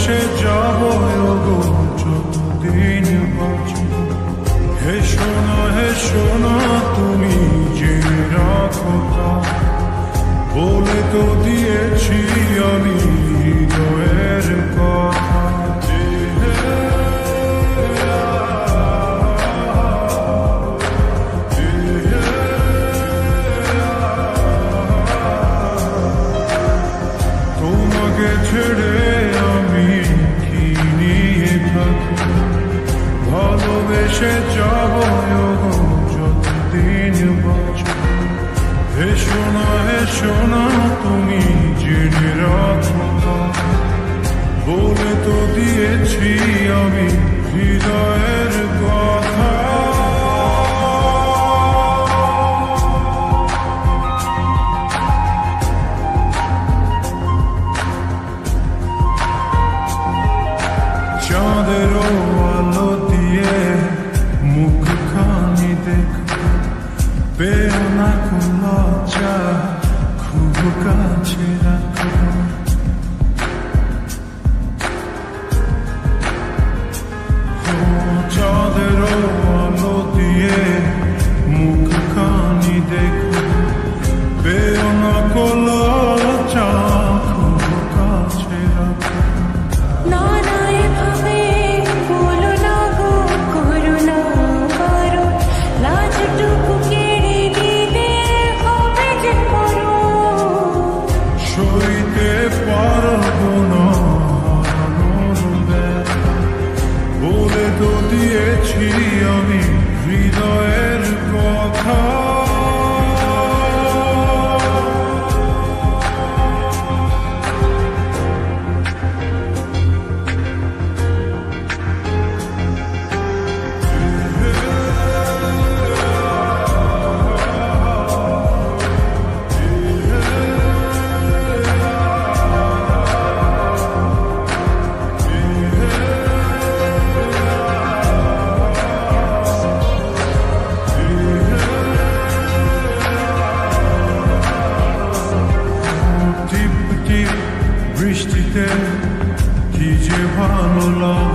ভালোবেসে যাব গো যতদিন বাঁচি। হে সোনা তুমি জেনে রাখো তা, বলে তো দিয়েছি আমি হৃদয়ের কথা। তোমাকে ছেড়ে আমি কি নিয়ে থাকি, ভালোবেসে যাব যতদিন বাঁচি। হে সোনা তুমি জেনে রাখো তা, বলে তো দিয়েছি আমি হৃদয়ের কথা। চাঁদের আলো দিয়ে মুখখানি দেখো, পেও না কোন লজ্জা, খুব কাছে রাখো। চাঁদের আলো দিয়ে মুখখানি দেখো, পেও না কোন লজ্জা, খুব কাছে রাখো। সইতে পারবো না বলে তো দিয়েছি আমি হৃদয়ের কথা। বৃষ্টিতে কি যে ভালো লাগে।